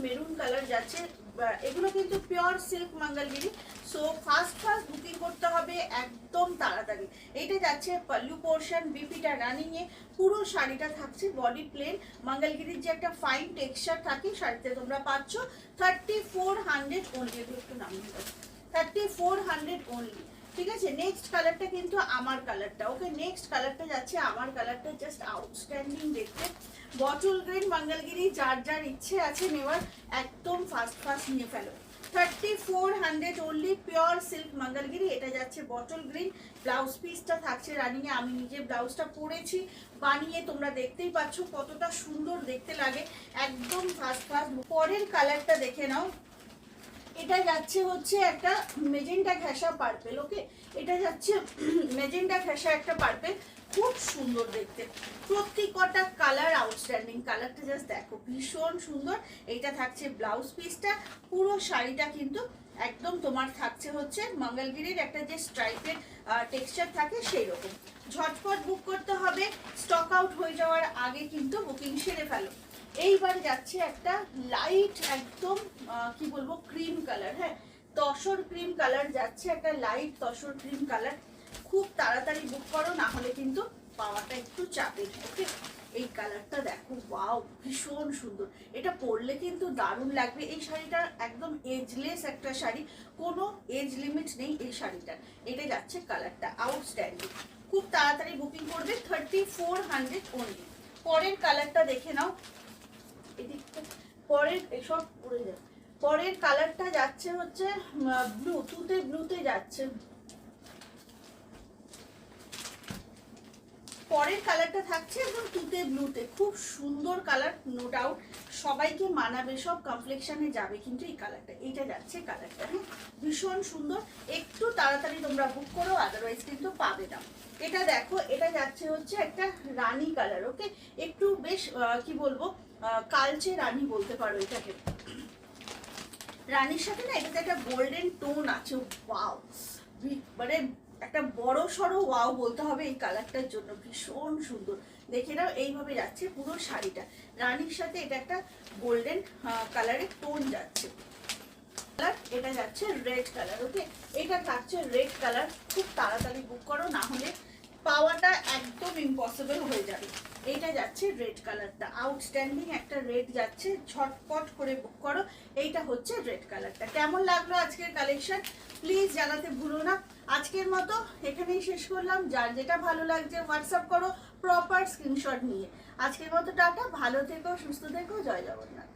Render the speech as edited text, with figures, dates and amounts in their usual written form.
Maroon colour যাচ্ছে। এগুলো কিন্তু pure silk Mangalagiri. So first booking করতে হবে একদম তাড়াতাড়ি। এইটা যাচ্ছে পাল্লু পোর্শন, বিপিটা রানিং এ, পুরো শাড়িটা থাকছে বডি প্লেন। মঙ্গলগিরির যে একটা ফাইন টেক্সচার থাকে শাড়িতে তোমরা পাচ্ছ 3400 অনলি। একটু নামিয়ে দাও, 3400 অনলি। ঠিক আছে, নেক্সট কালারটা কিন্তু আমার কালারটা। ওকে, নেক্সট কালারটা যাচ্ছে আমার কালারটা, জাস্ট আউটস্ট্যান্ডিং দেখতে। বটল গ্রিন মঙ্গলগিরি, যার যার ইচ্ছে আছে নেওয়ার একদম ফাস্ট নিয়ে ফেলো। 3400 অনলি, পিওর সিল্ক মঙ্গলগিরি। এটা যাচ্ছে বটল গ্রিন। ব্লাউজ পিসটা থাকছে রানিং এ। আমি নিজে ব্লাউজটা পরেছি বানিয়ে, তোমরা দেখতেই পাচ্ছ কতটা সুন্দর দেখতে লাগে, একদম ফাস্ট। পরের কালারটা দেখে নাও। এটা যাচ্ছে হচ্ছে একটা মেজেন্টা ঘেঁষা পার্পেল। ওকে, এটা যাচ্ছে মেজেন্টা ঘেঁষা একটা পার্পেল, খুব সুন্দর দেখতে। প্রত্যেকটা কালার আউটস্ট্যান্ডিং। কালারটা জাস্ট দেখো, ভীষণ সুন্দর। এইটা থাকছে ব্লাউজ পিসটা। পুরো শাড়িটা কিন্তু একদম তোমার থাকছে হচ্ছে মঙ্গলগিরির একটা যে স্ট্রাইপের টেক্সচার থাকে সেই রকম। ঝটপট বুক করতে হবে, স্টক আউট হয়ে যাওয়ার আগে কিন্তু বুকিং সেরে ফেলো। এইবার যাচ্ছে একটা লাইট একদম কি বলবো ক্রিম কালার। হ্যাঁ, তসর ক্রিম কালার যাচ্ছে, একটা লাইট তসর ক্রিম কালার। খুব তাড়াতাড়ি বুক করো, না হলে কিন্তু পাওয়াটা একটু চাপের। ওকে, এই কালারটা দেখো, ওয়াও, ভীষণ সুন্দর। এটা পরলে কিন্তু দারুণ লাগবে। এই শাড়িটা একদম এজলেস একটা শাড়ি, কোনো এজ লিমিট নেই এই শাড়িটার। এটা যাচ্ছে কালারটা আউটস্ট্যান্ডিং। খুব তাড়াতাড়ি বুকিং করবে, 3400 অনলি। পরের কালারটা দেখে নাও। এদিকটা পরের এসব পড়ে যায়। পরের কালারটা যাচ্ছে হচ্ছে ব্লু, ব্লুতে যাচ্ছে। পরের কালারটা থাকছে একদম ব্লুতে, খুব সুন্দর কালার, নো ডাউট সবাইকে মানাবে, সব কমপ্লেক্সনে যাবে কিন্তু এই কালারটা। এইটা যাচ্ছে কালারটা, হ্যাঁ, ভীষণ সুন্দর। একটু তাড়াতাড়ি তোমরা বুক করো, আদারওয়াইজ কিন্তু পাবে না। এটা দেখো, এটা যাচ্ছে হচ্ছে একটা রানী কালার। ওকে, একটু বেশ কি বলবো কালচে রানী বলতে পারো এটাকে। রানীর সাথে না এটাতে একটা গোল্ডেন টোন আছে। ওয়াও, মানে একটা বড় সড়ো ওয়াও বলতে হবে এই কালারটার জন্য, ভীষণ সুন্দর। দেখে নাও, এইভাবে যাচ্ছে পুরো শাড়িটা। রানীর সাথে এটা একটা গোল্ডেন কালারের টোন যাচ্ছে। এটা যাচ্ছে রেড কালার। ওকে, এটা থাকছে রেড কালার। খুব তাড়াতাড়ি বুক করো, না হলে পাওয়াটা একদম ইম্পসিবল হয়ে যাবে। এইটা যাচ্ছে রেড কালারটা, আউটস্ট্যান্ডিং একটা রেড যাচ্ছে, ঝটপট করে বুক করো। এইটা হচ্ছে রেড কালারটা। কেমন লাগলো আজকের কালেকশন প্লিজ জানাতে ভুলো না। আজকের মতো এখানেই শেষ করলাম। যার যেটা ভালো লাগছে হোয়াটসঅ্যাপ করো প্রপার স্ক্রিনশট নিয়ে। আজকের মতো টাটা, ভালো থেকো, সুস্থ থেকো, জয় জগন্নাথ।